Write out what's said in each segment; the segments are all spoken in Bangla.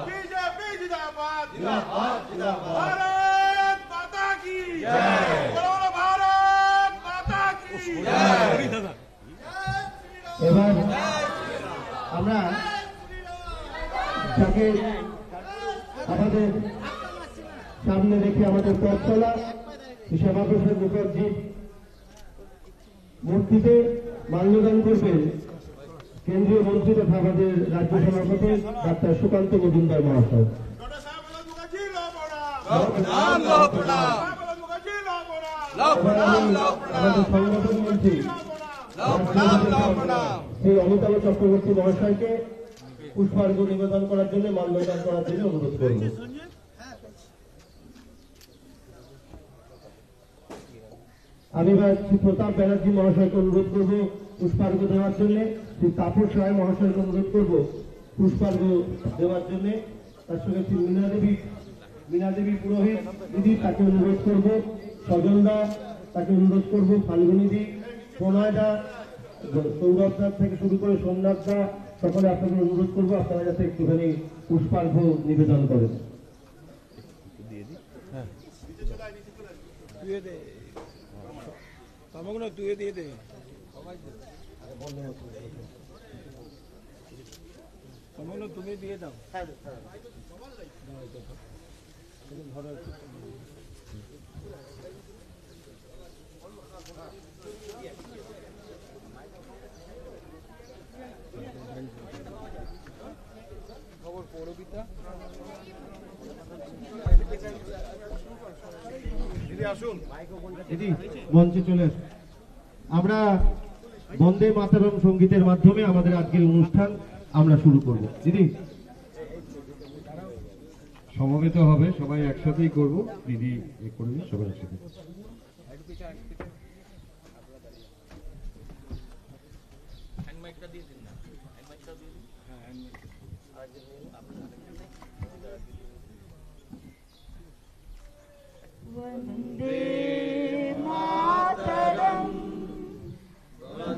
बीजेपी जिंदाबाद भारत माता की बोलो भारत माता की এবার আমরা যাকে আমাদের সামনে রেখে আমাদের পথ চলা শ্যামাপ্রসাদ মুখার্জির মূর্তিতে মাল্যদান করবেন কেন্দ্রীয় মন্ত্রী তথা আমাদের রাজ্য সভাপতি ডাক্তার সুকান্ত মজুমদার মহাশয়। আমাদের সংগঠন মন্ত্রী শ্রী অমিতাভ চক্রবর্তী মহাশয়কে পুষ্পার্ঘ্য নিবেদন করার জন্য মাল্যদান করার জন্য অনুরোধ করব। আমি এবার শ্রী প্রতাপ ব্যানার্জি মহাশয়কে অনুরোধ করব পুষ্পার্ঘ্য দেওয়ার জন্য। শ্রী তাপস রায় মহাশয়কে অনুরোধ করব পুষ্পার্ঘ্য দেওয়ার জন্য। তার সঙ্গে শ্রী মীনা দেবী পুরোহিত দিদি তাকে অনুরোধ করব, স্বজনদা তাকে অনুরোধ করব, ফাল্গুনিদি, প্রণয়দা, সৌরভদা থেকে শুরু করে সোমনাথদা, সকলে আপনাদের অনুরোধ করব আপনারা যাতে একটুখানি পুষ্পার্ঘ্য নিবেদন করেন। তুমি দিয়ে দাও। খবর পৌরবিতা দিদি আসুন, দিদি মঞ্চে চলে আসুন। আমরা বন্দে মাতরম সঙ্গীতের মাধ্যমে আমাদের আজকের অনুষ্ঠান আমরা শুরু করব। দিদি সমবেত হবে, সবাই একসাথেই করব। দিদি করবে, সবাই একসাথে। वंदे मातरम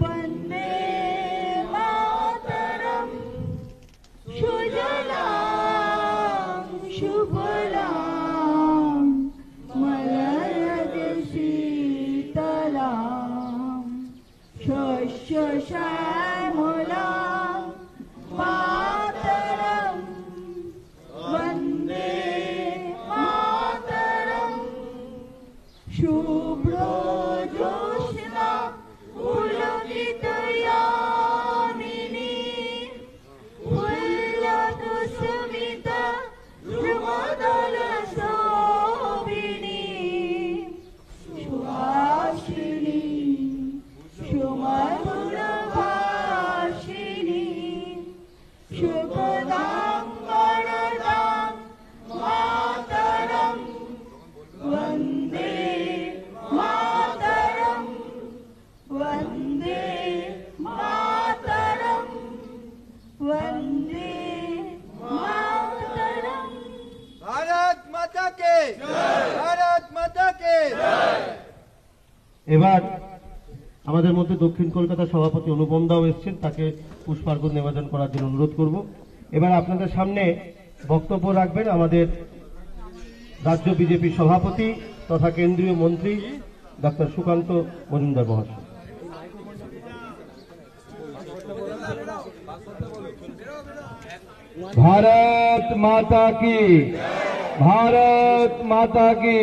वंदे मातरम सुजलां सुफलां मलयज शीतलां शस्य श्यामलां मातरम वंदे शुभ्रो ज्योत्स्ना पुलकितयामिनी फुल्लकुसुमिता ध्रुवदलशोभिनी सुहासिनी सुमधुरभाषिणी सुखदां वरदां मातरं वन्दे वंदे मातरम वंदे मातरम। भारत माता के भारत माता के। এবার আমাদের মধ্যে দক্ষিণ কলকাতা সভাপতি অনুপম দাও এসেছেন, তাকে পুষ্পার্ঘ্য নিবেদন করার জন্য অনুরোধ করব। এবার আপনাদের সামনে বক্তব্য রাখবেন আমাদের রাজ্য বিজেপি সভাপতি তথা কেন্দ্রীয় মন্ত্রী ডাক্তার সুকান্ত মজুমদার মহাশয়। भारत माता की, भारत माता की।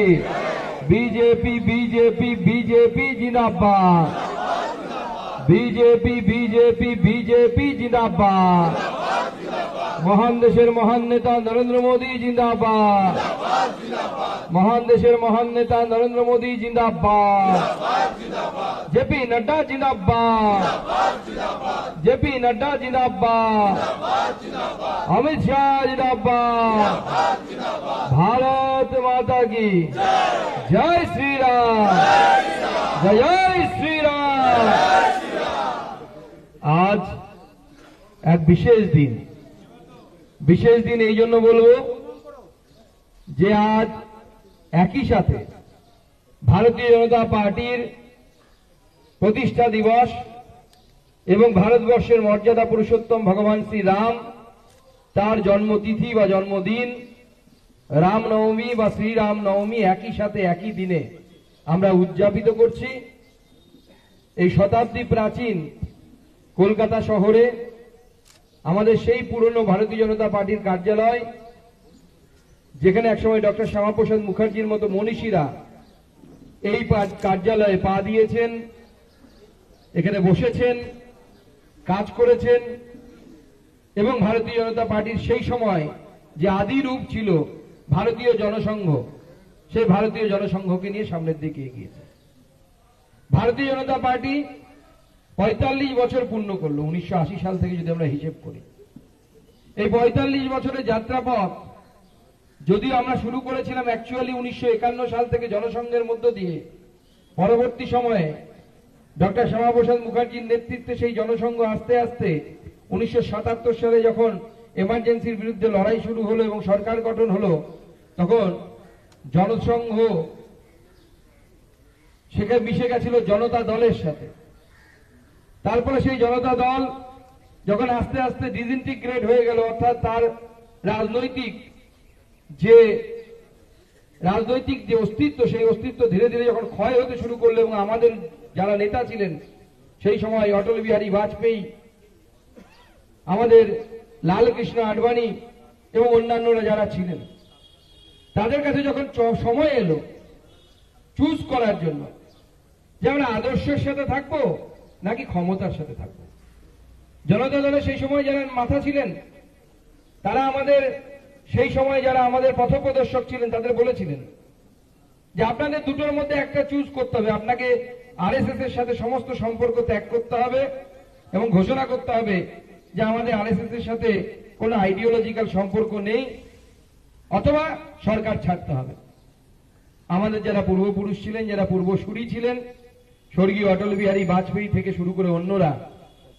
बीजेपी बीजेपी बीजेपी जिंदाबाद, बीजेपी बीजेपी बीजेपी जिंदाबाद। महान देशेर महान नेता नरेंद्र मोदी जिंदाबाद, महान देशेर महान नेता नरेंद्र मोदी जिंदाबाद। जेपी नड्डा जिंदाबाद, जेपी नड्डा जिंदाबाद। अमित शाह जिंदाबाद। भारत माता की जय श्री राम, जय श्री राम। आज एक विशेष दिन এই জন্য বলবো যে আজ একই সাথে ভারতীয় জনতা পার্টির প্রতিষ্ঠা দিবস এবং ভারতবর্ষের মর্যাদা পুরুষোত্তম ভগবান শ্রী রাম তার জন্মতিথি বা জন্মদিন রামনবমী বা শ্রীরাম নবমী একই সাথে একই দিনে আমরা উদযাপিত করছি। এই শতাব্দী প্রাচীন কলকাতা শহরে আমাদের সেই পুরনো ভারতীয় জনতা পার্টির কার্যালয়, যেখানে একসময় ডক্টর শ্যামাপ্রসাদ মুখার্জির মতো মনীষীরা এই কার্যালয়ে পা দিয়েছেন, এখানে বসেছেন, কাজ করেছেন এবং ভারতীয় জনতা পার্টির সেই সময় যে আদি রূপ ছিল ভারতীয় জনসংঘ, সেই ভারতীয় জনসংঘকে নিয়ে সামনের দিকে এগিয়েছে। ভারতীয় জনতা পার্টি ৪৫ বছর পূর্ণ করলো ১৯৮০ সাল থেকে যদি আমরা হিসেব করি। এই ৪৫ বছরের যাত্রাপথ যদিও আমরা শুরু করেছিলাম অ্যাকচুয়ালি ১৯৫১ সাল থেকে জনসংঘের মধ্য দিয়ে, পরবর্তী সময়ে ডক্টর শ্যামাপ্রসাদ মুখার্জির নেতৃত্বে সেই জনসংঘ আস্তে আস্তে ১৯৭৭ সালে যখন এমার্জেন্সির বিরুদ্ধে লড়াই শুরু হলো এবং সরকার গঠন হলো, তখন জনসংঘ সেখানে মিশে গেছিল জনতা দলের সাথে। তারপরে সেই জনতা দল যখন আস্তে আস্তে ডিসইন্টিগ্রেট হয়ে গেল, অর্থাৎ তার রাজনৈতিক যে অস্তিত্ব, সেই অস্তিত্ব ধীরে ধীরে যখন ক্ষয় হতে শুরু করলো এবং আমাদের যারা নেতা ছিলেন সেই সময় অটল বিহারী বাজপেয়ী, আমাদের লালকৃষ্ণ আডবাণী এবং অন্যান্যরা যারা ছিলেন, তাদের কাছে যখন সময় এলো চুজ করার জন্য যে আমরা আদর্শের সাথে থাকবো নাকি ক্ষমতার সাথে থাকবো, জনতা দলের সেই সময় যারা মাথা ছিলেন তারা আমাদের সেই সময় যারা আমাদের পথপ্রদর্শক ছিলেন তাদের বলেছিলেন যে আপনাদের দুটোর মধ্যে একটা চুজ করতে হবে, আপনাকে আরএসএস এর সাথে সমস্ত সম্পর্ক ত্যাগ করতে হবে এবং ঘোষণা করতে হবে যে আমাদের আরএসএস এর সাথে কোনো আইডিওলজিক্যাল সম্পর্ক নেই, অথবা সরকার ছাড়তে হবে। আমাদের যারা পূর্বপুরুষ ছিলেন, যারা পূর্বসূরি ছিলেন, স্বর্গীয় অটল বিহারী বাজপেয়ী থেকে শুরু করে অন্যরা,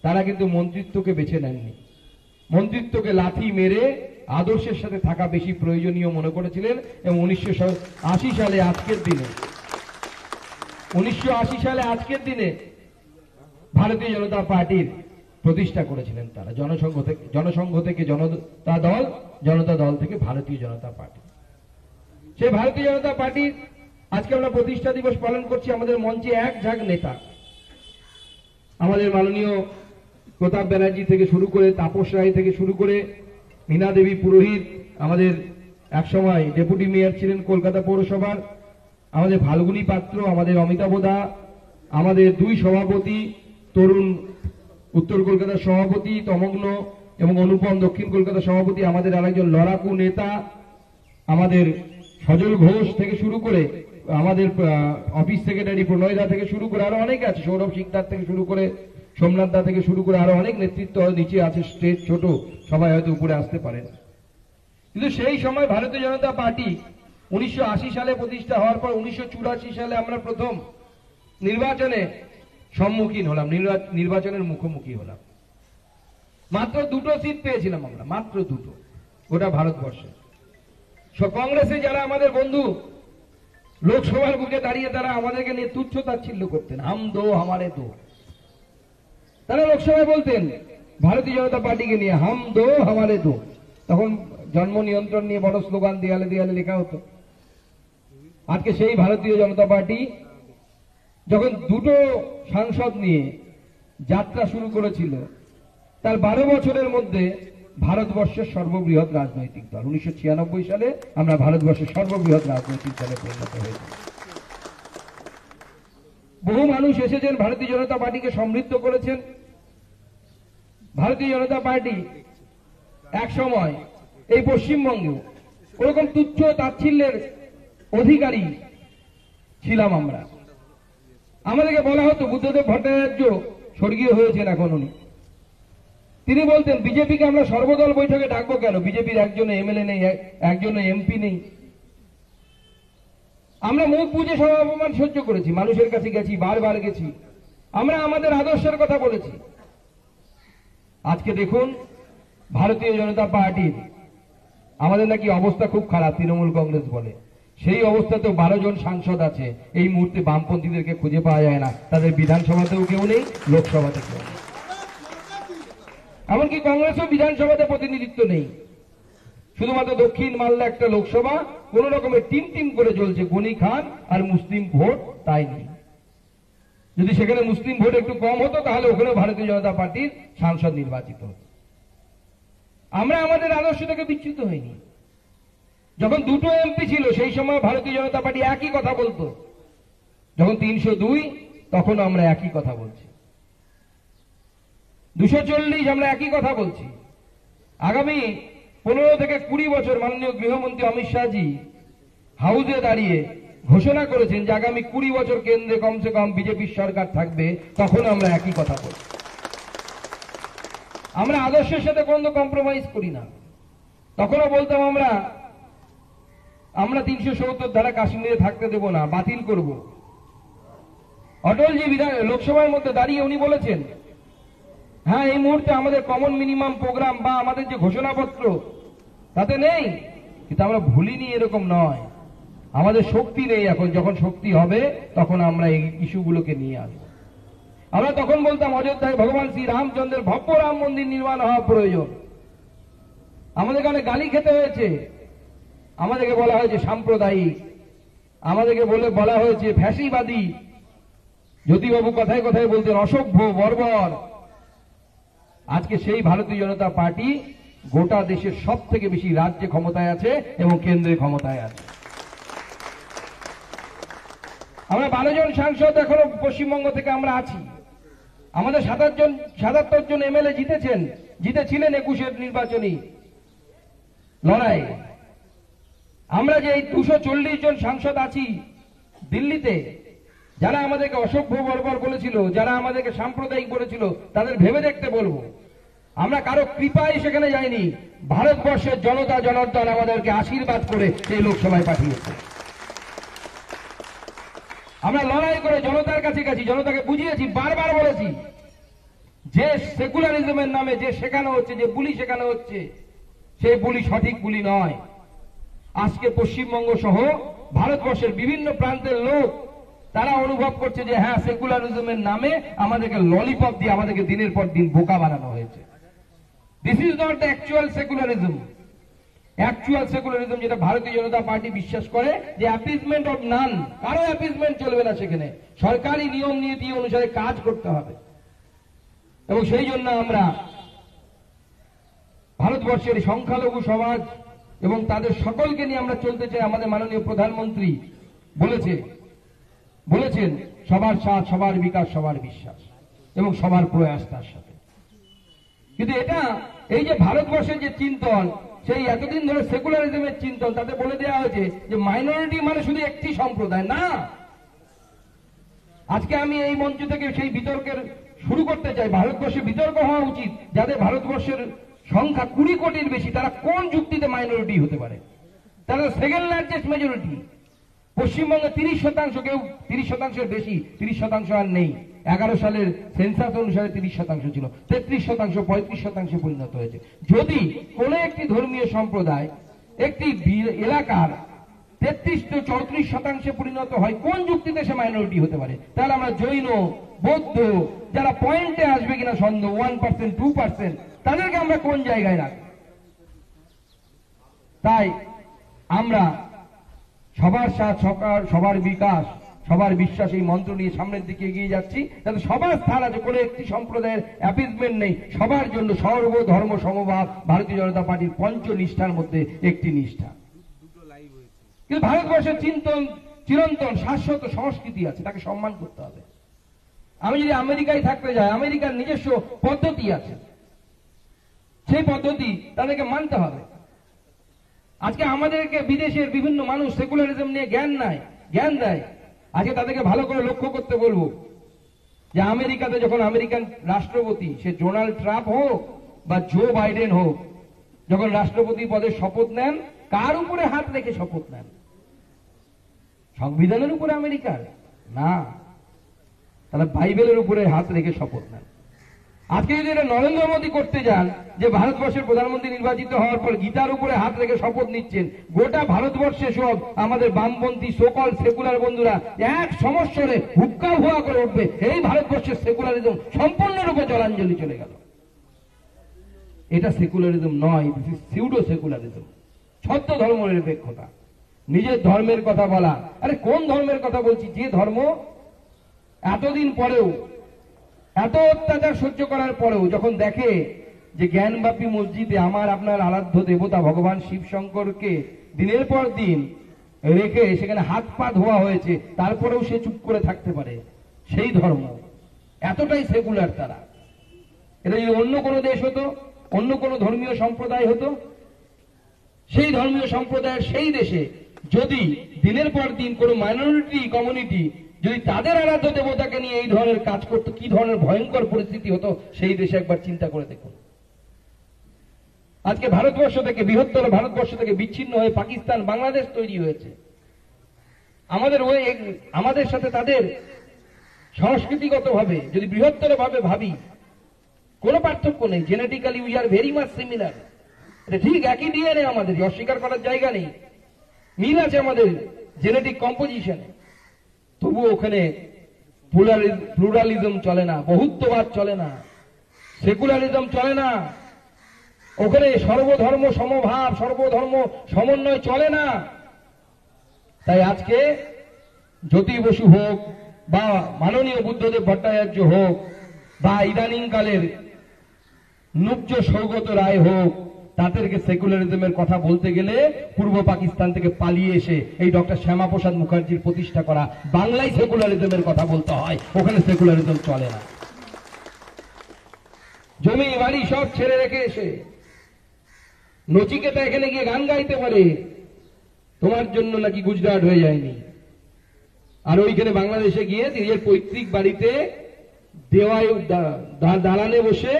তারা কিন্তু মন্ত্রিত্বকে বেছে নেননি। মন্ত্রিত্বকে লাথি মেরে আদর্শের সাথে থাকা বেশি প্রয়োজনীয় মনে করেছিলেন এবং ১৯৮০ সালে আজকের দিনে ভারতীয় জনতা পার্টির প্রতিষ্ঠা করেছিলেন তারা। জনসংঘ থেকে জনতা দল থেকে ভারতীয় জনতা পার্টি। সেই ভারতীয় জনতা পার্টির আজকে আমরা প্রতিষ্ঠা দিবস পালন করছি। আমাদের মঞ্চে এক ঝাঁক নেতা, আমাদের মাননীয় প্রতাপ ব্যানার্জি থেকে শুরু করে, তাপস রায় থেকে শুরু করে, মীনা দেবী পুরোহিত, আমাদের একসময় ডেপুটি মেয়র ছিলেন কলকাতা পৌরসভার, আমাদের ফাল্গুনী পাত্র, আমাদের অমিতাভ দা, আমাদের দুই সভাপতি, তরুণ উত্তর কলকাতার সভাপতি তমগ্ন এবং অনুপম দক্ষিণ কলকাতার সভাপতি, আমাদের আরেকজন লড়াকু নেতা আমাদের সজল ঘোষ থেকে শুরু করে, আমাদের অফিস সেক্রেটারি প্রণয় দা থেকে শুরু করে আরো অনেক আছে, সৌরভ শিকদার থেকে শুরু করে, সোমনাথ দা থেকে শুরু করে আরো অনেক নেতৃত্ব নিচে আছে, স্টেজ ছোট, সবাই হয়তো উপরে আসতে পারেন। কিন্তু সেই সময় ভারতীয় জনতা পার্টি ১৯৮০ সালে প্রতিষ্ঠা হওয়ার পর ১৯৮৪ সালে আমরা প্রথম নির্বাচনে সম্মুখীন হলাম, নির্বাচনের মুখোমুখি হলাম। মাত্র 2টো সিট পেয়েছিলাম আমরা, মাত্র 2টো গোটা ভারতবর্ষে। কংগ্রেসে যারা আমাদের বন্ধু লোকসভার বুকে দাঁড়িয়ে তারা আমাদেরকে নিয়ে তুচ্ছ তাচ্ছিল্য করতেন, হাম দো হামারে দো। তারা লোকসভায় বলতেন ভারতীয় জনতা পার্টিকে নিয়ে, হাম দো হামারে দো। তখন জন্ম নিয়ন্ত্রণ নিয়ে বড় স্লোগান দেয়ালে দেয়ালে লেখা হতো। আজকে সেই ভারতীয় জনতা পার্টি যখন 2টো সাংসদ নিয়ে যাত্রা শুরু করেছিল, তার 12 বছরের মধ্যে ভারতবর্ষের সর্ববৃহৎ রাজনৈতিক দল। 1996 সালে আমরা ভারতবর্ষের সর্ববৃহৎ রাজনৈতিক দলে পরিণত হয়েছি। বহু মানুষ এসেছেন, ভারতীয় জনতা পার্টিকে সমৃদ্ধ করেছেন। ভারতীয় জনতা পার্টি এক সময় এই পশ্চিমবঙ্গেও ওরকম তুচ্ছ তাচ্ছিল্যের অধিকারী ছিলাম আমরা। আমাদেরকে বলা হতো, বুদ্ধদেব ভট্টাচার্য স্বর্গীয় হয়েছেন এখন উনি, তিনি বলতেন বিজেপিকে আমরা সর্বদল বৈঠকে ডাকবো কেন, বিজেপির একজন এমএলএ নেই, একজন এমপি নেই। আমরা মুখ বুঝে সব অপমান সহ্য করেছি, মানুষের কাছে গেছি, বারবার গেছি, আমরা আমাদের আদর্শের কথা বলেছি। আজকে দেখুন ভারতীয় জনতা পার্টির আমাদের নাকি অবস্থা খুব খারাপ, তৃণমূল কংগ্রেস বলে। সেই অবস্থাতেও 12 জন সাংসদ আছে। এই মুহূর্তে বামপন্থীদেরকে খুঁজে পাওয়া যায় না, তাদের বিধানসভাতেও কেউ নেই, লোকসভাতে কেউ নেই, এমনকি কংগ্রেসও বিধানসভাতে প্রতিনিধিত্ব নেই। শুধুমাত্র দক্ষিণ মালদা একটা লোকসভা কোন রকমের টিম করে চলছে, গনি খান আর মুসলিম ভোট তাই নেই। যদি সেখানে মুসলিম ভোট একটু কম হতো তাহলে ওখানে ভারতীয় জনতা পার্টির সাংসদ নির্বাচিত হতো। আমরা আমাদের আদর্শ থেকে বিচ্যুত হইনি। যখন দুটো এমপি ছিল সেই সময় ভারতীয় জনতা পার্টি একই কথা বলতো, যখন 302 তখন আমরা একই কথা বলছি, 240 আমরা একই কথা বলছি। আগামী 15 থেকে 20 বছর মাননীয় গৃহমন্ত্রী অমিত শাহজি হাউসে দাঁড়িয়ে ঘোষণা করেছেন যে আগামী 20 বছর কেন্দ্রে কমসে কম বিজেপির সরকার থাকবে, তখন আমরা একই কথা বলছি। আমরা আদর্শের সাথে কোনো কম্প্রোমাইজ করি না। তখনও বলতাম আমরা 370 ধারা কাশ্মীরে থাকতে দেব না, বাতিল করব। অটলজি লোকসভার মধ্যে দাঁড়িয়ে উনি বলেছেন, হ্যাঁ এই মুহূর্তে আমাদের কমন মিনিমাম প্রোগ্রাম বা আমাদের যে ঘোষণাপত্র তাতে নেই, কিন্তু আমরা ভুলিনি এরকম নয়, আমাদের শক্তি নেই, এখন যখন শক্তি হবে তখন আমরা এই ইস্যুগুলোকে নিয়ে আসবো। আমরা তখন বলতাম অযোধ্যায় ভগবান শ্রী রামচন্দ্রের ভব্য রাম মন্দির নির্মাণ হওয়া প্রয়োজন। আমাদেরকে অনেক গালি খেতে হয়েছে, আমাদেরকে বলা হয়েছে সাম্প্রদায়িক, আমাদেরকে বলা হয়েছে ফ্যাসিবাদী। জ্যোতিবাবু কথায় কথায় বলতেন অসভ্য বর্বর। আজকে সেই ভারতীয় জনতা পার্টি গোটা দেশের সব থেকে বেশি রাজ্যে ক্ষমতায় আছে এবং কেন্দ্রে ক্ষমতায় আছে। আমরা 12 জন সাংসদ এখনো পশ্চিমবঙ্গ থেকে আমরা আছি। আমাদের 77 জন এমএলএ জিতেছিলেন 21-এর নির্বাচনী লড়াই। আমরা যে 240 জন সাংসদ আছি দিল্লিতে, যারা আমাদেরকে অসভ্য বর্বর বলেছিল, যারা আমাদেরকে সাম্প্রদায়িক বলেছিল, তাদের ভেবে দেখতে বলবো, আমরা কারো কৃপায় সেখানে যাইনি। ভারতবর্ষের জনতা জনার্দন আমাদেরকে আশীর্বাদ করে এই লোকসভায় পাঠিয়েছে। আমরা লড়াই করে জনতার কাছে গেছি, জনতাকে বুঝিয়েছি, বারবার বলেছি যে সেকুলারিজমের নামে যে শেখানো হচ্ছে, যে বুলি শেখানো হচ্ছে, সেই বুলি সঠিক বুলি নয়। আজকে পশ্চিমবঙ্গ সহ ভারতবর্ষের বিভিন্ন প্রান্তের লোক তারা অনুভব করছে যে হ্যাঁ সেকুলারিজমের নামে আমাদেরকে ললিপপ দিয়ে আমাদেরকে দিনের পর দিন বোকা বানানো হয়েছে। This is not the actual secularism. Actual secularism যেটা ভারতীয় জনতা পার্টি বিশ্বাস করে, যে অ্যাপিজমেন্ট অফ নান, কারো অ্যাপিজমেন্ট চলবে না, সেখানে সরকারি নিয়ম নীতি অনুসারে কাজ করতে হবে। এবং সেই জন্য আমরা ভারতবর্ষের সংখ্যালঘু সমাজ এবং তাদের সকলকে নিয়ে আমরা চলতে চাই। আমাদের মাননীয় প্রধানমন্ত্রী বলেছেন সবার সাথ, সবার বিকাশ, সবার বিশ্বাস এবং সবার প্রয়াস তার সাথে। কিন্তু এই যে ভারতবর্ষের যে চিন্তন, সেই এতদিন ধরে সেকুলারিজমের চিন্তন, তাতে বলে দেওয়া হয়েছে যে মাইনরিটি মানে শুধু একটি সম্প্রদায় না। আজকে আমি এই মঞ্চ থেকে সেই বিতর্কের শুরু করতে চাই। ভারতবর্ষে বিতর্ক হওয়া উচিত, যাদের ভারতবর্ষের সংখ্যা 20 কোটির বেশি, তারা কোন যুক্তিতে মাইনরিটি হতে পারে? তারা সেকেন্ড লার্জেস্ট মেজরিটি। পশ্চিমবঙ্গে 30%, কেউ 30%-এর বেশি, 30% আর নেই। 11 সালের সেন্সাস অনুসারে 30% ছিল, 33%, 35% পরিণত হয়েছে। যদি কোন একটি ধর্মীয় সম্প্রদায় একটি এলাকার 33-34% পরিণত হয়, কোন যুক্তিতে সে মাইনরিটি হতে পারে? তাহলে আমরা জৈন, বৌদ্ধ, যারা পয়েন্টে আসবে কিনা সন্দেহ, 1%, 2%, তাদেরকে আমরা কোন জায়গায় রাখি? তাই আমরা সবার সাথ, সবার বিকাশ, সবার বিশ্বাস এই মন্ত্র নিয়ে সামনের দিকে এগিয়ে যাচ্ছি, যাতে সবার স্থান আছে, কোনো একটি সম্প্রদায়ের অ্যাপিজমেন্ট নেই, সবার জন্য সর্বধর্ম সমভাব ভারতীয় জনতা পার্টির পঞ্চনিষ্ঠার মধ্যে একটি নিষ্ঠা। কিন্তু ভারতবর্ষের চিরন্তন শাশ্বত সংস্কৃতি আছে, তাকে সম্মান করতে হবে। আমি যদি আমেরিকায় থাকতে যাই, আমেরিকার নিজস্ব পদ্ধতি আছে, সেই পদ্ধতি তাদেরকে মানতে হবে। আজকে আমাদেরকে বিদেশের বিভিন্ন মানুষ সেকুলারিজম নিয়ে জ্ঞান দেয়। আজকে তাদেরকে ভালো করে লক্ষ্য করতে বলবো যে আমেরিকাতে যখন আমেরিকান রাষ্ট্রপতি, সে ডোনাল্ড ট্রাম্প হোক বা জো বাইডেন হোক, যখন রাষ্ট্রপতি পদে শপথ নেন, কার উপরে হাত রেখে শপথ নেন? সংবিধানের উপরে আমেরিকার না, তারা বাইবেলের উপরে হাত রেখে শপথ নেন। আজকে যদি এটা নরেন্দ্র মোদী করতে যান, যে ভারতবর্ষের প্রধানমন্ত্রী নির্বাচিত হওয়ার পর গীতার উপরে হাত রেখে শপথ নিচ্ছেন, গোটা ভারতবর্ষে সব আমাদের বামপন্থী সকল সেকুলার বন্ধুরা এক সমস্যারে হুক্কা হুয়া করে উঠবে, এই ভারতবর্ষের সেকুলারিজম সম্পূর্ণরূপে জলাঞ্জলি চলে গেল। এটা সেকুলারিজম নয়, দিস ইজ সিউডো সেকুলারিজম। ছদ্ম ধর্ম নিরপেক্ষতা, নিজের ধর্মের কথা বলা। আরে কোন ধর্মের কথা বলছি? যে ধর্ম এতদিন পরেও, এত অত্যাচার সহ্য করার পরেও যখন দেখে যে জ্ঞানব্যাপী মসজিদে আমার আপনার আরাধ্য দেবতা ভগবান শিব শঙ্করকে দিনের পর দিন রেখে সেখানে হাত পা ধোয়া হয়েছে, তারপরেও সে চুপ করে থাকতে পারে, সেই ধর্ম এতটাই সেকুলার তারা। এটা যদি অন্য কোনো দেশ হতো, অন্য কোনো ধর্মীয় সম্প্রদায় হতো, সেই ধর্মীয় সম্প্রদায়ের সেই দেশে যদি দিনের পর দিন কোনো মাইনরিটি কমিউনিটি যদি তাদের আরাধ্য দেবতাকে নিয়ে এই ধরনের কাজ করতো, কি ধরনের ভয়ঙ্কর পরিস্থিতি হতো সেই দেশে একবার চিন্তা করে দেখুন। আজকে ভারতবর্ষ থেকে, বৃহত্তর ভারতবর্ষ থেকে বিচ্ছিন্ন হয়ে পাকিস্তান, বাংলাদেশ তৈরি হয়েছে। আমাদের সাথে তাদের সংস্কৃতিগতভাবে যদি বৃহত্তর ভাবে ভাবি, কোনো পার্থক্য নেই। Genetically we are very much similar. এটা ঠিক একই ডিএনএ, আমাদের অস্বীকার করার জায়গা নেই, মিল আছে আমাদের জেনেটিক কম্পোজিশনে। তবুও ওখানে প্লুরালিজম চলে না, বহুত্ববাদ চলে না, সেকুলারিজম চলে না। ওখানে সর্বধর্ম সমভাব, সর্বধর্ম সমন্বয় চলে না। তাই আজকে জ্যোতি বসু হোক বা মাননীয় বুদ্ধদেব ভট্টাচার্য হোক বা ইদানিং কালের নুব্জ সৌগত রায় হোক, তাদেরকে সেকুলারিজমের কথা বলতে গেলে পূর্ব পাকিস্তান থেকে পালিয়ে এসে এই ডক্টর শ্যামাপ্রসাদ মুখার্জির প্রতিষ্ঠা করা বাংলায় সেকুলারিজমের কথা বলতে হয়। ওখানে সেকুলারিজম চলে না। জমি বাড়ি সব ছেড়ে রেখে এসে নচিকেতা এখানে গিয়ে গান গাইতে পারে, তোমার জন্য নাকি গুজরাট হয়ে যায়নি। আর ওইখানে বাংলাদেশে গিয়ে নিজের পৈতৃক বাড়িতে দেওয়ায় দালানে বসে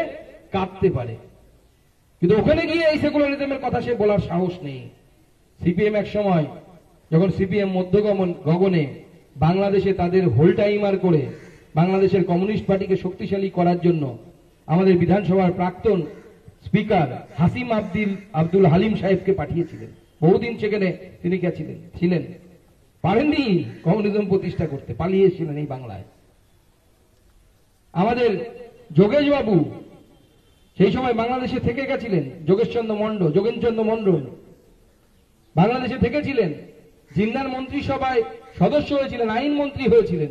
কাঁদতে পারে, কিন্তু ওখানে গিয়ে এই সেকুলারিজমের কথা সে বলার সাহস নেই। সিপিএম এক সময় যখন সিপিএম মধ্য গগনে বাংলাদেশে তাদের হোল টাইমার করে বাংলাদেশের কমিউনিস্ট পার্টিকে শক্তিশালী করার জন্য আমাদের বিধানসভার প্রাক্তন স্পিকার হাসিম আব্দুল হালিম সাহেবকে পাঠিয়েছিলেন। বহুদিন সেখানে তিনি ছিলেন, পারেননি কমিউনিজম প্রতিষ্ঠা করতে, পালিয়ে এসেছিলেন এই বাংলায়। আমাদের যোগেশ বাবু সেই সময় বাংলাদেশে থেকে গেছিলেন, যোগেনচন্দ্র মন্ডল বাংলাদেশে থেকেছিলেন, জিন্নার মন্ত্রিসভায় সদস্য হয়েছিলেন, আইন মন্ত্রী হয়েছিলেন।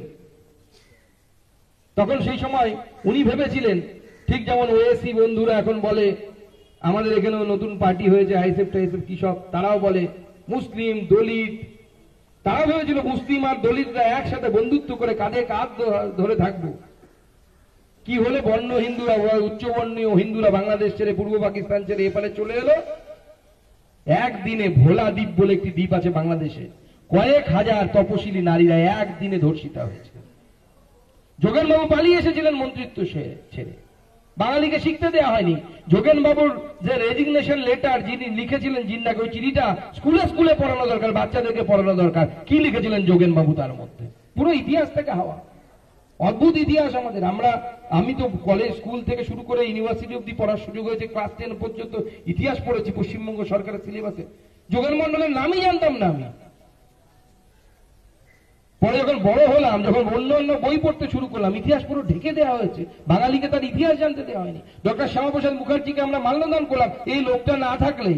তখন সেই সময় উনি ভেবেছিলেন, ঠিক যেমন ওএসি বন্ধুরা এখন বলে আমাদের এখানেও নতুন পার্টি হয়েছে আইএসএফ টাইএসএফ কি সব, তারাও বলে মুসলিম দলিত, তারা ভেবেছিল মুসলিম আর দলিতরা একসাথে বন্ধুত্ব করে কাঁধে কাঁধ ধরে থাকবো। কি হলে বর্ণ হিন্দুরা, উচ্চবর্ণীয় হিন্দুরা বাংলাদেশ ছেড়ে পূর্ব পাকিস্তান ছেড়ে এপারে চলে এলো। একদিনে ভোলা দ্বীপ বলে একটি দ্বীপ আছে বাংলাদেশে, কয়েক হাজার তপশিলি নারীরা একদিনে ধর্ষিতা হয়েছে। যোগেন বাবু পালিয়ে এসেছিলেন মন্ত্রিত্ব ছেড়ে, বাঙালিকে শিখতে দেওয়া হয়নি। যোগেন বাবুর যে রেজিগনেশন লেটার যিনি লিখেছিলেন জিন্নাকে, ওই চিঠিটা স্কুলে স্কুলে পড়ানো দরকার, বাচ্চাদেরকে পড়ানো দরকার। কি লিখেছিলেন যোগেন বাবু তার মধ্যে? পুরো ইতিহাস থেকে হাওয়া, অদ্ভুত ইতিহাস আমাদের। আমি তো কলেজ স্কুল থেকে শুরু করে ইউনিভার্সিটি অব্দি পড়ার সুযোগ হয়েছে, ক্লাস 10 পর্যন্ত ইতিহাস পড়েছি পশ্চিমবঙ্গ সরকারের সিলেবাসে। যোগেন মন্ডলের নামই জানতাম না আমি। পরে যখন বড় হলাম, যখন অন্য অন্য বই পড়তে শুরু করলাম, ইতিহাস পুরো ঢেকে দেওয়া হয়েছে, বাঙালিকে তার ইতিহাস জানতে দেওয়া হয়নি। ডক্টর শ্যামাপ্রসাদ মুখার্জিকে আমরা মাল্যদান করলাম, এই লোকটা না থাকলে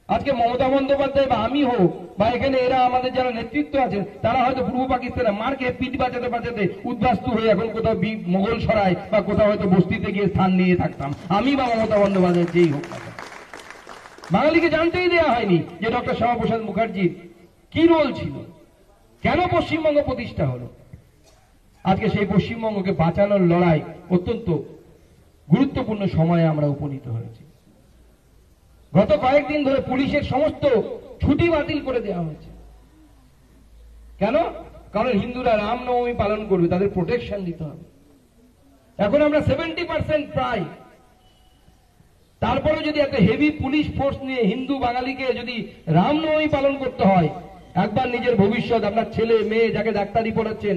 আজকে মমতা বন্দ্যোপাধ্যায় বা আমি হোক বা এখানে এরা আমাদের যারা নেতৃত্ব আছে, তারা হয়তো পূর্ব পাকিস্তানে মারকে পিঠ বাঁচাতে বাঁচাতে উদ্বাস্তু হয়ে এখন কোথাও মোগল সরায় বা কোথাও হয়তো বস্তিতে গিয়ে স্থান নিয়ে থাকতাম, আমি বা মমতা বন্দ্যোপাধ্যায় যেই হোক। বাঙালিকে জানতেই দেওয়া হয়নি যে ডক্টর শ্যামাপ্রসাদ মুখার্জির কি রোল ছিল, কেন পশ্চিমবঙ্গ প্রতিষ্ঠা হলো। আজকে সেই পশ্চিমবঙ্গকে বাঁচানোর লড়াই অত্যন্ত গুরুত্বপূর্ণ সময়ে আমরা উপনীত হয়েছি। গত কয়েকদিন ধরে পুলিশের সমস্ত ছুটি বাতিল করে দেওয়া হয়েছে। কেন? কারণ হিন্দুরা রামনবমী পালন করবে, তাদের প্রোটেকশন দিতে হবে। এখন আমরা 70% প্রায়, তারপরে যদি একটা হেভি পুলিশ ফোর্স নিয়ে হিন্দু বাঙালিকে যদি রামনবমী পালন করতে হয়, একবার নিজের ভবিষ্যৎ, আপনার ছেলে মেয়ে যাকে ডাক্তারি পড়াচ্ছেন,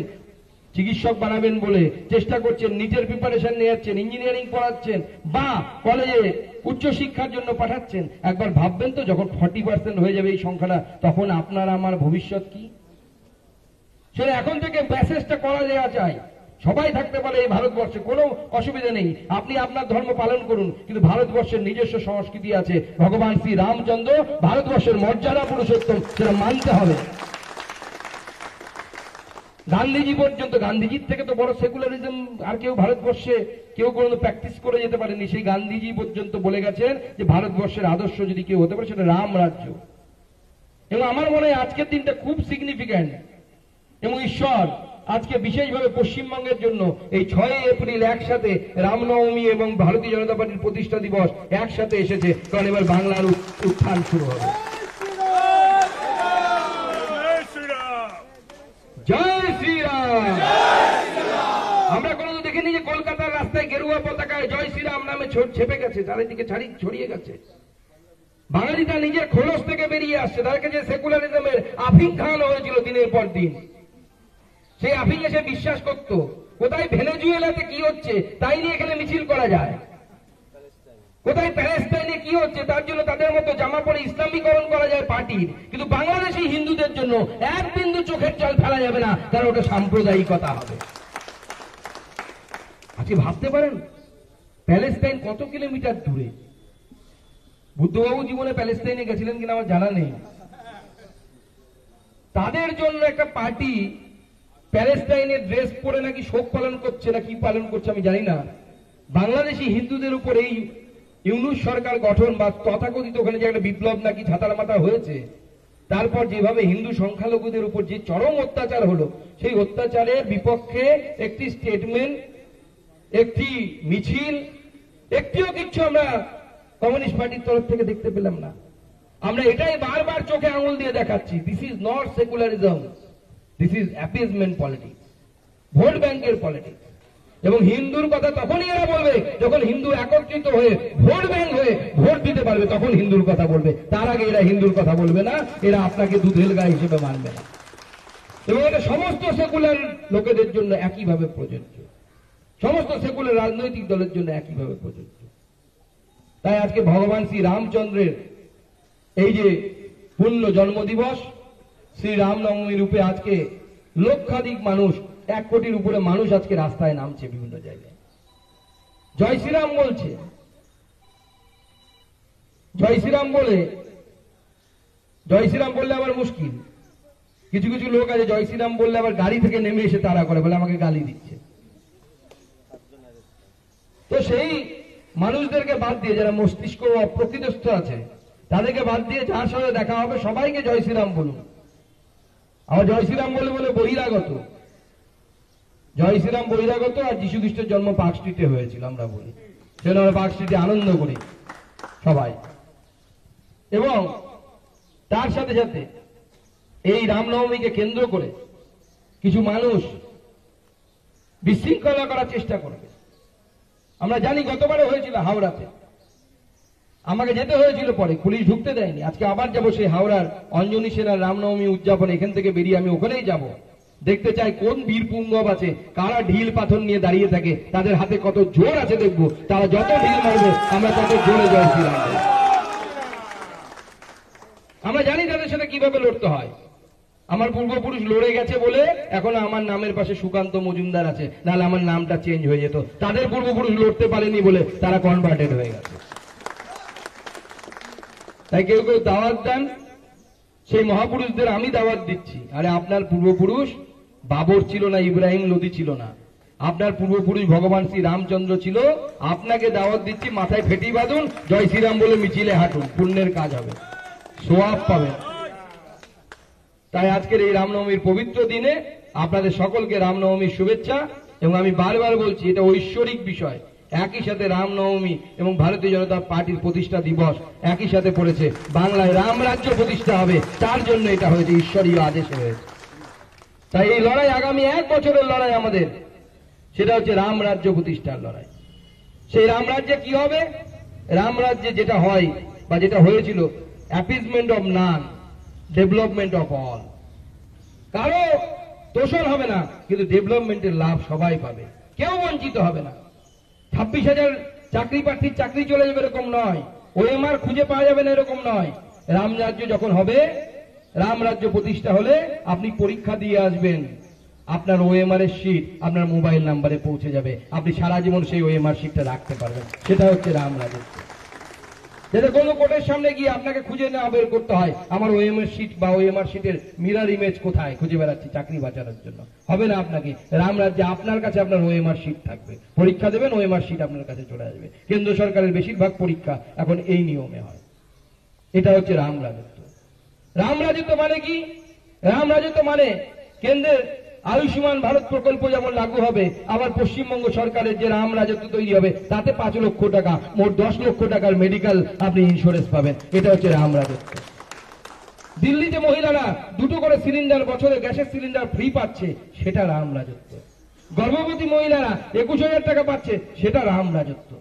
চিকিৎসক বানাবেন বলে চেষ্টা করছেন, নিজের প্রিপারেশন নিয়ে যাচ্ছেন, ইঞ্জিনিয়ারিং পড়াচ্ছেন বা কলেজে উচ্চশিক্ষার জন্য পাঠাচ্ছেন, একবার ভাববেন তো যখন 40% হয়ে যাবে এই সংখ্যাটা, তখন আপনার আমার ভবিষ্যৎ কি? সেটা এখন থেকে মেসেজটা করা দেওয়া চাই। সবাই থাকতে পারে এই ভারতবর্ষে, কোনো অসুবিধা নেই, আপনি আপনার ধর্ম পালন করুন, কিন্তু ভারতবর্ষের নিজস্ব সংস্কৃতি আছে। ভগবান শ্রী রামচন্দ্র ভারতবর্ষের মর্যাদা পুরুষোত্তম, সেটা মানতে হবে। গান্ধীজি পর্যন্ত, গান্ধীজির থেকে তো বড় সেকুলারিজম আর কেউ ভারতবর্ষে কেউ কোনো প্র্যাকটিস করে যেতে পারেনি। সেই গান্ধীজি পর্যন্ত বলে গেছেন যে ভারতবর্ষের আদর্শ যদি কেউ হতে পারে সেটা রাম রাজ্য। এবং আমার মনে হয় আজকের দিনটা খুব সিগনিফিক্যান্ট, এবং ঈশ্বর আজকে বিশেষভাবে পশ্চিমবঙ্গের জন্য এই 6 এপ্রিল একসাথে রামনবমী এবং ভারতীয় জনতা পার্টির প্রতিষ্ঠা দিবস একসাথে এসেছে, কারণ এবার বাংলার উত্থান শুরু হবে। জয় শ্রীরাম। আমরা কোনোদিন দেখিনি যে কলকাতার রাস্তায় গেরুয়া পতাকায় জয় শ্রীরাম নামে ছেপে গেছে, চারিদিকে ছড়িয়ে গেছে। বাঙালি তার নিজের খোলস থেকে বেরিয়ে আসছে, তাদেরকে যে সেকুলারিজমের আফিং খাওয়ানো হয়েছিল দিনের পর দিন, সেই আফিংয়ে সে বিশ্বাস করত। কোথায় ভেনেজুয়েলাতে কি হচ্ছে তাই নিয়ে এখানে মিছিল করা যায়, কোথায় প্যালেস্টাইনে কি হচ্ছে তার জন্য তাদের মতো জামা পরে ইসলামীকরণ করা যায় পার্টির, কিন্তু বাংলাদেশি হিন্দুদের জন্য এক বিন্দু চোখের জল ফেলা যাবে না, কারণ ওটা সাম্প্রদায়িকতা হবে। আজকে ভাবতে পারেন প্যালেস্টাইন কত কিলোমিটার দূরে? বুদ্ধবাবু জীবনে প্যালেস্টাইনে গেছিলেন কিনা আমার জানা নেই। তাদের জন্য একটা পার্টি প্যালেস্টাইনের ড্রেস পরে নাকি শোক পালন করছে না কি পালন করছে আমি জানি না। বাংলাদেশি হিন্দুদের উপর এই ইউনুস সরকার গঠন বা তথাকথিত ওখানে যে একটা বিপ্লব নাকি ছাতার মাথা হয়েছে, তারপর যেভাবে হিন্দু সংখ্যালঘুদের উপর যে চরম অত্যাচার হলো, সেই অত্যাচারের বিপক্ষে একটি স্টেটমেন্ট, একটি মিছিল, একটিও কিছু আমরা কমিউনিস্ট পার্টির তরফ থেকে দেখতে পেলাম না। আমরা এটাই বারবার চোখে আঙুল দিয়ে দেখাচ্ছি, this is not secularism, this is appeasement politics, vote ব্যাংকের পলিটিক্স। এবং হিন্দুর কথা তখনই এরা বলবে যখন হিন্দু একত্রিত হয়ে ভোট ব্যাংক হয়ে ভোট দিতে পারবে, তখন হিন্দুর কথা বলবে। তার আগে এরা হিন্দুর কথা বলবে না, এরা আপনাকে দুধেল গায়ে হিসেবে মানবে না। এবং এটা সমস্ত সেকুলার লোকেদের জন্য একইভাবে প্রযোজ্য, সমস্ত সেকুলার রাজনৈতিক দলের জন্য একইভাবে প্রযোজ্য। তাই আজকে ভগবান শ্রী রামচন্দ্রের এই যে পূর্ণ জন্মদিবস, শ্রী রামনবমী রূপে আজকে লক্ষাধিক মানুষ, 1 কোটির উপরে মানুষ আজকে রাস্তায় নামছে বিভিন্ন জায়গায়, জয় শ্রীরাম বলছে। জয় শ্রীরাম বললে আবার মুশকিল, কিছু কিছু লোক আছে জয় শ্রীরাম বললে আবার গাড়ি থেকে নেমে এসে তারা করে, বলে আমাকে গালি দিচ্ছে। তো সেই মানুষদেরকে বাদ দিয়ে, যারা মস্তিষ্ক অপ্রকৃতস্থ আছে তাদেরকে বাদ দিয়ে যার সাথে দেখা হবে সবাইকে জয় শ্রীরাম বলুন। আবার জয় শ্রীরাম বলে বহিরাগত, জয় শ্রীরাম বহিরাগত। আর যীশু খ্রিস্টের জন্ম পার্ক স্ট্রিটে হয়েছিল আমরা বলি, সেজন্য আমরা পার্ক স্ট্রিটে আনন্দ করি সবাই। এবং তার সাথে সাথে এই রামনবমীকে কেন্দ্র করে কিছু মানুষ বিশৃঙ্খলা করার চেষ্টা করবে। আমরা জানি গতবারে হয়েছিল হাওড়াতে, আমাকে যেতে হয়েছিল, পরে পুলিশ ঢুকতে দেয়নি। আজকে আবার যাবো সেই হাওড়ার অঞ্জনী সেনার রামনবমী উদযাপন, এখান থেকে বেরিয়ে আমি ওখানেই যাব, দেখতে চাই কোন বীর পুঙ্গব আছে, কারা ঢিল পাথর নিয়ে দাঁড়িয়ে থাকে, তাদের হাতে কত জোর আছে দেখবো। তারা যত ঢিল মারবে আমরা তত জোরে জয় শ্রীরাম। আমরা জানি তাদের সাথে কিভাবে লড়তে হয়। আমার পূর্বপুরুষ লড়ে গেছে বলে এখন আমার নামের পাশে সুকান্ত মজুমদার আছে, নাহলে আমার নামটা চেঞ্জ হয়ে যেত। তাদের পূর্বপুরুষ লড়তে পারেনি বলে তারা কনভার্টেড হয়ে গেছে। তাই কেউ কেউ দাওয়াত দেন, সেই মহাপুরুষদের আমি দাওয়াত দিচ্ছি, আরে আপনার পূর্বপুরুষ বাবর ছিল না, ইব্রাহিম লোদি ছিল না, আপনার পূর্বপুরুষ ভগবান শ্রী রামচন্দ্র ছিল। আপনাকে দাওয়াত দিচ্ছি, মাথায় ফেটি বাঁধুন, জয় শ্রীরাম বলে মিছিলে হাঁটুন, পুণ্যের কাজ হবে, সোয়াব পাবেন। তাই আজকের এই রামনবমীর পবিত্র দিনে আপনাদের সকলকে রামনবমীর শুভেচ্ছা। এবং আমি বারবার বলছি, এটা ঐশ্বরিক বিষয়। একই সাথে রামনবমী এবং ভারতীয় জনতা পার্টির প্রতিষ্ঠা দিবস একই সাথে পড়েছে। বাংলায় রাম রাজ্য প্রতিষ্ঠা হবে, তার জন্য এটা হয়েছে, ঈশ্বরীয় আদেশে হয়েছে। তাই এই লড়াই আগামী 1 বছরের লড়াই আমাদের, সেটা হচ্ছে রাম রাজ্য প্রতিষ্ঠার লড়াই। সেই রাম রাজ্যে কি হবে? রাম রাজ্যে যেটা হয় বা যেটা হয়েছিল, appeasement of naan, development of all. কারো তোষণ হবে না, কিন্তু ডেভেলপমেন্টের লাভ সবাই পাবে, কেউ বঞ্চিত হবে না। 26,000 চাকরি প্রার্থীর চাকরি চলে যাবে এরকম নয়, ওএমআর খুঁজে পাওয়া যাবে না এরকম নয়। রাম রাজ্য যখন হবে, রাম রাজ্য প্রতিষ্ঠা হলে আপনি পরীক্ষা দিয়ে আসবেন, আপনার ওএমআর এর শীট আপনার মোবাইল নাম্বারে পৌঁছে যাবে, আপনি সারা জীবন সেই ওএমআর শীটটা রাখতে পারবেন। সেটা হচ্ছে রাম রাজত্ব। যাতে কোনো কোর্টের সামনে গিয়ে আপনাকে খুঁজে না বের করতে হয় আমার ওএমআর শীট বা ওএমআর শীটের মিরর ইমেজ কোথায় খুঁজে বেড়াচ্ছি চাকরি বাঁচানোর জন্য, হবে না। আপনাকে রাম রাজ্যে আপনার কাছে আপনার ওএমআর শীট থাকবে, পরীক্ষা দেবেন ওএমআর শীট আপনার কাছে চলে আসবে। কেন্দ্র সরকারের বেশিরভাগ পরীক্ষা এখন এই নিয়মে হয়। এটা হচ্ছে রাম রাজত্ব। রাম রাজত্ব মানে কি? রাম রাজত্ব মানে কেন্দ্রের আয়ুষ্মান ভারত প্রকল্প যেমন লাগু হবে, আবার পশ্চিমবঙ্গ সরকারের যে রাম রাজত্ব তৈরি হবে তাতে 5 লক্ষ টাকা, মোট 10 লক্ষ টাকার মেডিকেল আপনি ইন্স্যুরেন্স পাবেন। এটা হচ্ছে রাম রাজত্ব। দিল্লিতে মহিলারা 2টো করে সিলিন্ডার, বছরে গ্যাসের সিলিন্ডার ফ্রি পাচ্ছে, সেটা রাম রাজত্ব। গর্ভবতী মহিলারা 21,000 টাকা পাচ্ছে, সেটা রাম রাজত্ব।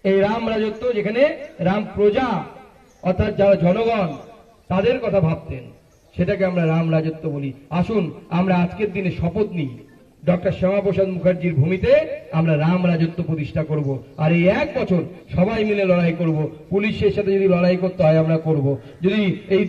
এই রাম রাজত্ব, যেখানে রাম প্রজা অর্থাৎ যারা জনগণ তাদের কথা ভাবতেন, সেটাকে আমরা রাম রাজত্ব বলি। আসুন আমরা আজকের দিনে শপথ নিই, ডক্টর শ্যামাপ্রসাদ মুখার্জির ভূমিতে আমরা রাম রাজত্ব প্রতিষ্ঠা করব। আর এই 1 বছর সবাই মিলে লড়াই করব। পুলিশের সাথে যদি লড়াই করতে হয় আমরা করব। যদি এই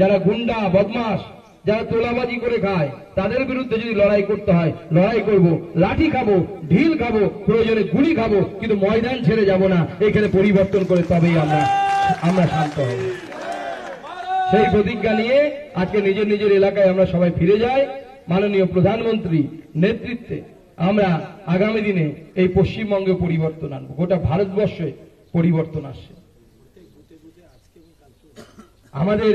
যারা গুন্ডা বদমাশ, যারা তোলাবাজি করে খায়, তাদের বিরুদ্ধে যদি লড়াই করতে হয় লড়াই করব। লাঠি খাবো, ঢিল খাবো, প্রয়োজনে গুলি খাবো, কিন্তু ময়দান ছেড়ে যাব না। এখানে পরিবর্তন করে তবেই আমরা শান্ত হব। সেই প্রতিজ্ঞা নিয়ে আজকে নিজের নিজের এলাকায় আমরা সবাই ফিরে যাই। মাননীয় প্রধানমন্ত্রী নেতৃত্বে আমরা আগামী দিনে এই পশ্চিমবঙ্গে পরিবর্তন আনবো, গোটা ভারতবর্ষে পরিবর্তন আসছে। আমাদের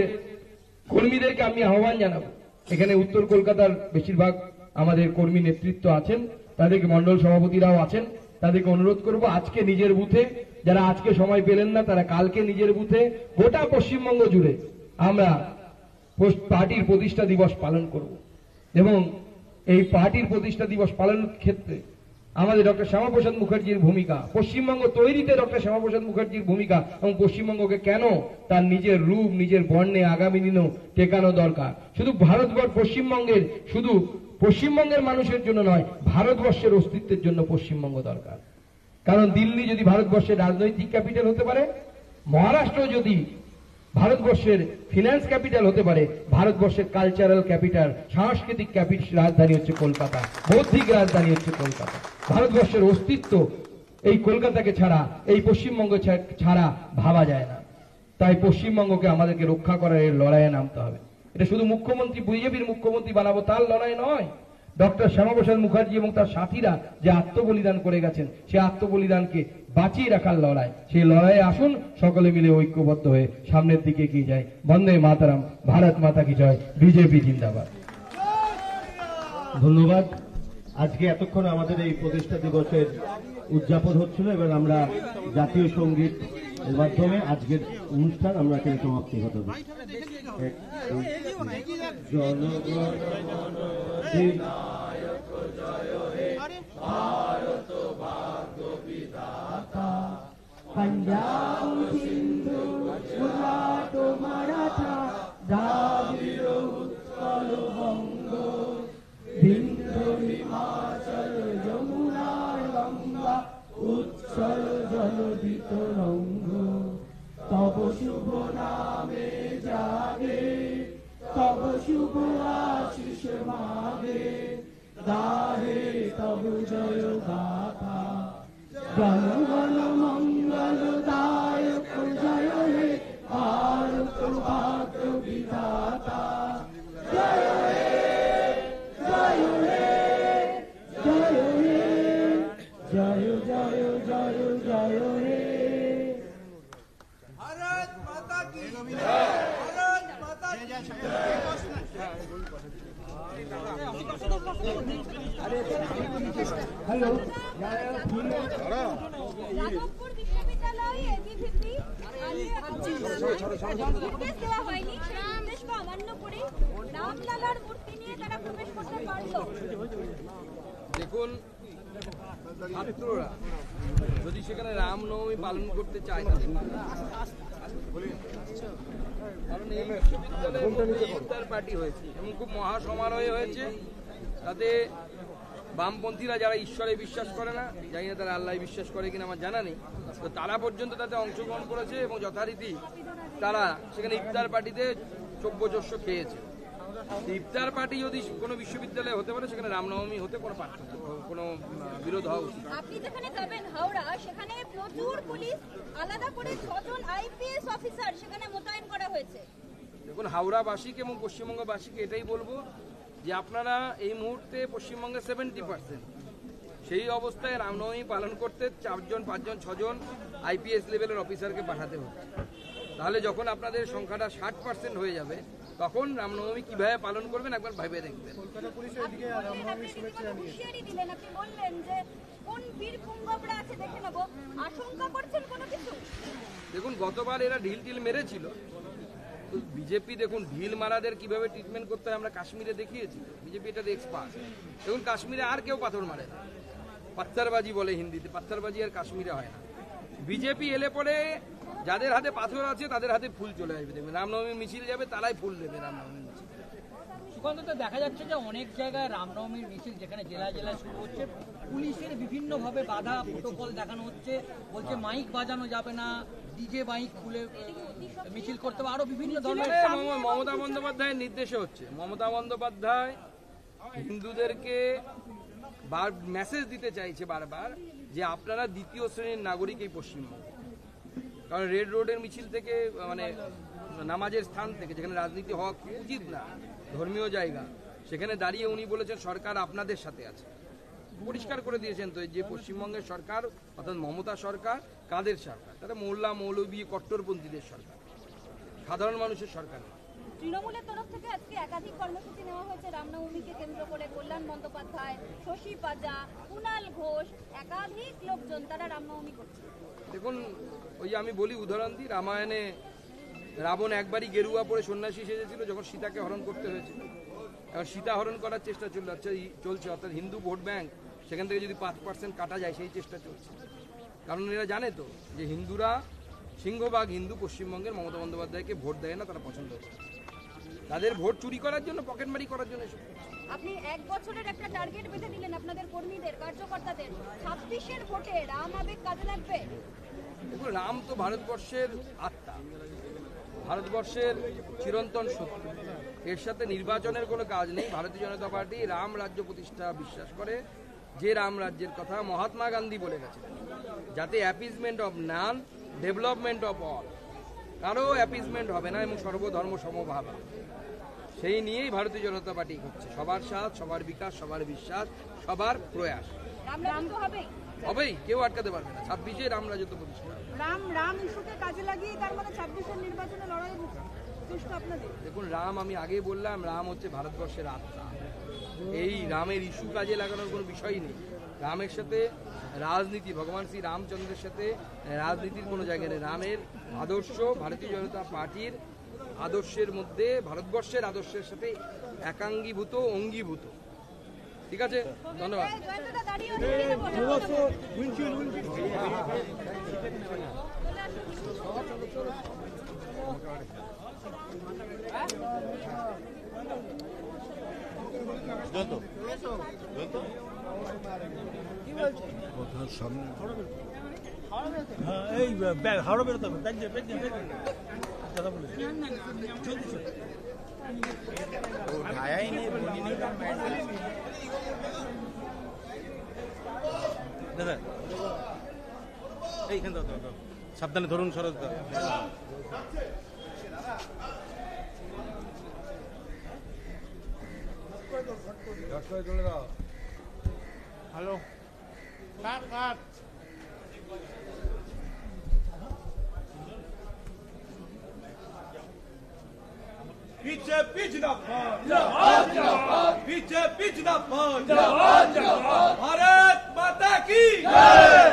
কর্মীদেরকে আমি আহ্বান জানাবো, এখানে উত্তর কলকাতার বেশিরভাগ আমাদের কর্মী নেতৃত্ব আছেন, তাদেরকে মন্ডল সভাপতিরাও আছেন, তাদেরকে অনুরোধ করব আজকে নিজের বুথে, যারা আজকে সময় পেলেন না তারা কালকে নিজের বুথে, গোটা পশ্চিমবঙ্গ জুড়ে আমরা পার্টির প্রতিষ্ঠা দিবস পালন করব। এবং এই পার্টির প্রতিষ্ঠা দিবস পালনের ক্ষেত্রে আমাদের ডক্টর শ্যামাপ্রসাদ মুখার্জির ভূমিকা, পশ্চিমবঙ্গ তৈরিতে ডক্টর শ্যামাপ্রসাদ মুখার্জির ভূমিকা এবং পশ্চিমবঙ্গকে কেন তার নিজের রূপ, নিজের বর্ণে আগামী দিনেও টেকানো দরকার। শুধু শুধু পশ্চিমবঙ্গের মানুষের জন্য নয়, ভারতবর্ষের অস্তিত্বের জন্য পশ্চিমবঙ্গ দরকার। কারণ দিল্লি যদি ভারতবর্ষের রাজনৈতিক ক্যাপিটাল হতে পারে, মহারাষ্ট্র যদি ভারতবর্ষের ফিনান্স ক্যাপিটাল হতে পারে, ভারতবর্ষের কালচারাল ক্যাপিটাল, সাংস্কৃতিক রাজধানী হচ্ছে কলকাতা, বৌদ্ধিক রাজধানী হচ্ছে কলকাতা। ভারতবর্ষের অস্তিত্ব এই কলকাতাকে ছাড়া, এই পশ্চিমবঙ্গ ছাড়া ভাবা যায় না। তাই পশ্চিমবঙ্গকে আমাদেরকে রক্ষা করার এই লড়াইয়ে নামতে হবে। এটা শুধু মুখ্যমন্ত্রী, বিজেপির মুখ্যমন্ত্রী বানাবো তার লড়াই নয়। ডক্টর শ্যামাপ্রসাদ মুখার্জি এবং তার সাথীরা যে আত্মবলিদান করে গেছেন, সেই আত্মবলিদানকে বাঁচিয়ে রাখার লড়াই, সেই লড়াইয়ে আসুন সকলে মিলে ঐক্যবদ্ধ হয়ে সামনের দিকে এগিয়ে যায়। বন্দে মাতারাম, ভারত মাতা কি জয়, বিজেপি জিন্দাবাদ। ধন্যবাদ। আজকে এতক্ষণ আমাদের এই প্রতিষ্ঠা দিবসের উদযাপন হচ্ছিল, এবার আমরা জাতীয় সঙ্গীত এর মাধ্যমে আজকের অনুষ্ঠান আমরা এখানে সমাপ্তি ঘটাবো। জনগণ মন অধিনায়ক জয় হে, ভারত ভাগ্য বিধাতা, পাঞ্জাব সিন্ধু গুজরাট মারাঠা, দ্রাবিড় উৎকল বঙ্গ, বিন্ধ্য হিমাচল যমুনার গঙ্গা, উচ্ছল জলধিত রঙ্গ, তব শুভ নামে জাগে, তব শুভ আশিস মাগে, গাহে তব জয় গাথা, জনগণ মঙ্গল দায়ক জয় হে, ভারত ভাগ্য বিধাতা, জয় হে, জয় হে, জয় হে, জয় জয় জয় জয় হে। भारत माता की भारत माता की হ্যালো, যাদবপুর বিশ্ববিদ্যালয়ে এবিভিপি নির্দেশ দেওয়া হয়নি, সেই নির্দেশকে অমান্য করে রামলালার মূর্তি নিয়ে তারা প্রবেশ করতে পারলো। দেখুন, ছাত্ররা যদি সেখানে রামনবমী পালন করতে চায় তাদের, কারণ এই বিশ্ববিদ্যালয়ে ইফতার পার্টি হয়েছে এবং খুব মহাসমারোহে হয়েছে, তাতে বামপন্থীরা যারা ঈশ্বরে বিশ্বাস করে না, জানি না তারা আল্লাহ বিশ্বাস করে কিনা আমার জানা নেই, তো তারা পর্যন্ত তাতে অংশগ্রহণ করেছে এবং যথারীতি তারা সেখানে ইফতার পার্টিতে চব্যচস্য খেয়েছে। ইফতার পার্টি যদি কোনো বিশ্ববিদ্যালয়ে হতে পারে সেখানে রামনবমী হতে কোনো বিরোধ হওয়া উচিত। আপনি যেখানে যাবেন হাওড়া, সেখানে প্রচুর পুলিশ, আলাদা করে 6 জন আইপিএস অফিসার সেখানে মোতায়েন করা হয়েছে। দেখুন, হাওড়াবাসীকে এবং পশ্চিমবঙ্গবাসীকে এটাই বলবো যে আপনারা এই মুহূর্তে পশ্চিমবঙ্গে 70%, সেই অবস্থায় রামনবমী পালন করতে 4 জন 5 জন 6 জন আইপিএস লেভেলের অফিসারকে পাঠাতে হবে। তাহলে যখন আপনাদের সংখ্যাটা 60% হয়ে যাবে তখন রামনবমী কিভাবে পালন করবেন একবার ভেবে দেখবেন। হুঁশিয়ারি দিলেন, আপনি বললেন যে কোন বীর পুঙ্গবরা আছে দেখে নেবো, আশঙ্কা করছেন কোনো কিছু? দেখুন, গতবার এরা ঢিল মেরেছিল, তো বিজেপি দেখুন ঢিল মারাদের কিভাবে ট্রিটমেন্ট করতে হয় আমরা কাশ্মীরে দেখিয়েছি। বিজেপি এটাতে এক্সপার্ট। দেখুন, কাশ্মীরে আর কেউ পাথর মারে না, পাথরবাজি বলে হিন্দিতে, পাথরবাজি আর কাশ্মীরে হয় না। বিজেপি এলে পরে যাদের হাতে পাথর আছে তাদের হাতে ফুল চলে আসবে। দেখবেন রামনবমী মিছিল যাবে, তারাই ফুল দেবে রামনবমী মিছিল। সুকান্ত, দেখা যাচ্ছে যে অনেক জায়গায় রামনবমীর মিছিল যেখানে জেলায় জেলায় শুরু হচ্ছে, পুলিশের বিভিন্নভাবে বাধা প্রোটোকল দেখানো হচ্ছে, বলছে মাইক বাজানো যাবে না, ডিজে মাইক খুলে মিছিল করতে হবে, আরো বিভিন্ন ধরনের। মমতা বন্দ্যোপাধ্যায়ের নির্দেশে হচ্ছে। মমতা বন্দ্যোপাধ্যায় হিন্দুদেরকে মেসেজ দিতে চাইছে বারবার যে আপনারা দ্বিতীয় শ্রেণীর নাগরিক এই পশ্চিমবঙ্গ। কারণ রেড রোডের মিছিল থেকে, মানে নামাজের স্থান থেকে, যেখানে রাজনীতি হওয়া উচিত না, ধর্মীয় জায়গা, সেখানে দাঁড়িয়ে উনি বলেছেন সরকার আপনাদের সাথে আছে। পরিষ্কার করে দিয়েছেন তো যে পশ্চিমবঙ্গের সরকার অর্থাৎ মমতা সরকার কাদের সরকার? তারা মোল্লা মৌলবী কট্টরপন্থীদের সরকার, সাধারণ মানুষের সরকার। তৃণমূলের তরফ থেকে আজকে একাধিক কর্মসূচি নেওয়া হয়েছে রামনবমীকে কেন্দ্র করে। কল্যাণ বন্দ্যোপাধ্যায়, শশী পাজা, কুণাল ঘোষ, একাধিক লোকজন তারা রামনবমী করছে। দেখুন, ওই যে আমি বলি উদাহরণ দিই, রামায়ণে রাবণ একবারই গেরুয়া পরে সন্ন্যাসী সেজেছিল যখন সীতাকে হরণ করতে হয়েছিল। এখন সীতা হরণ করার চেষ্টা চলছে, অর্থাৎ হিন্দু ভোট ব্যাংক সেখান থেকে যদি 5% কাটা যায় সেই চেষ্টা চলছে। কারণ এরা জানে তো যে হিন্দুরা, সিংহভাগ হিন্দু পশ্চিমবঙ্গের মমতা বন্দ্যোপাধ্যায়কে ভোট দেয় না, তারা পছন্দ করে। তাদের ভোট চুরি করার জন্য, পকেটমারি করার জন্য এসব। আপনি 1 বছরের একটা টার্গেট বেঁধে দিলেন আপনাদের কর্মীদের, কার্যকর্তাদের। 26-এর ভোটে রাম আবেগ কাজে লাগবে। দেখুন, রাম তো ভারতবর্ষের আত্মা, ভারতবর্ষের চিরন্তন সত্য। এর সাথে নির্বাচনের কোনো কাজ নেই। ভারতীয় জনতা পার্টি রাম রাজ্য প্রতিষ্ঠা বিশ্বাস করে। যে রাম রাজ্যের কথা মহাত্মা গান্ধী বলে গেছেন, যাতে appeasement of naan, development of all, কারো অ্যাপিজমেন্ট হবে না এবং সর্বধর্ম সমভাব, সেই নিয়েই ভারতীয় জনতা পার্টি করছে। সবার সাথ, সবার বিকাশ, সবার বিশ্বাস, সবার প্রয়াস। হবেই, কেউ আটকাতে পারবে না। 26-এ রাম রাজত্ব প্রতিষ্ঠা। রাম ইস্যুকে কাজে লাগিয়ে তার মানে 26-এর নির্বাচনে লড়াই চেষ্টা আপনাদের। দেখুন, রাম, আমি আগেই বললাম, রাম হচ্ছে ভারতবর্ষের আত্মা। এই রামের ইস্যু কাজে লাগানোর কোনো বিষয়ই নেই। রামের সাথে রাজনীতি, ভগবান শ্রী রামচন্দ্রের সাথে রাজনীতির কোনো জায়গা নেই। রামের আদর্শ ভারতীয় জনতা পার্টির আদর্শের মধ্যে, ভারতবর্ষের আদর্শের সাথে একাঙ্গীভূত, অঙ্গীভূত। ঠিক আছে, ধন্যবাদ। এই হাওড়া বেরোতে হবে, দাদা বলে দাদা এইখানে দাদা সাবধানে ধরুন, সরজ দা। হ্যালো, কাট बीजेपी जिंदाबाद, जिंदाबाद जिंदाबाद, बीजेपी जिंदाबाद, जिंदाबाद जिंदाबाद, भारत माता की जय।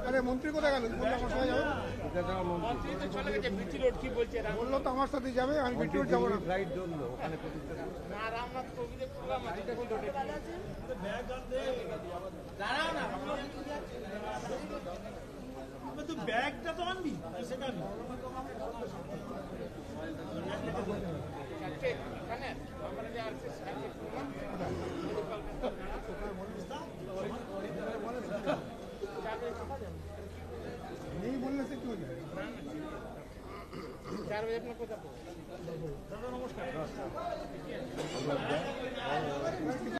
আরে মন্ত্রী কোথায় গেল? চলে গেছে বিটি রোড কি বলছে বললো তো আমার সাথে যাবে, আমি বিটিউর যাবো না। না রামনাথ কবিদের প্রোগ্রাম আছে দেখুন রোডে দাঁড়াও না তো ব্যাগটা তো আনবি সেটা আনবি नहीं बोलने से क्यों जाए? 4 बजे अपना कोथा नमस्कार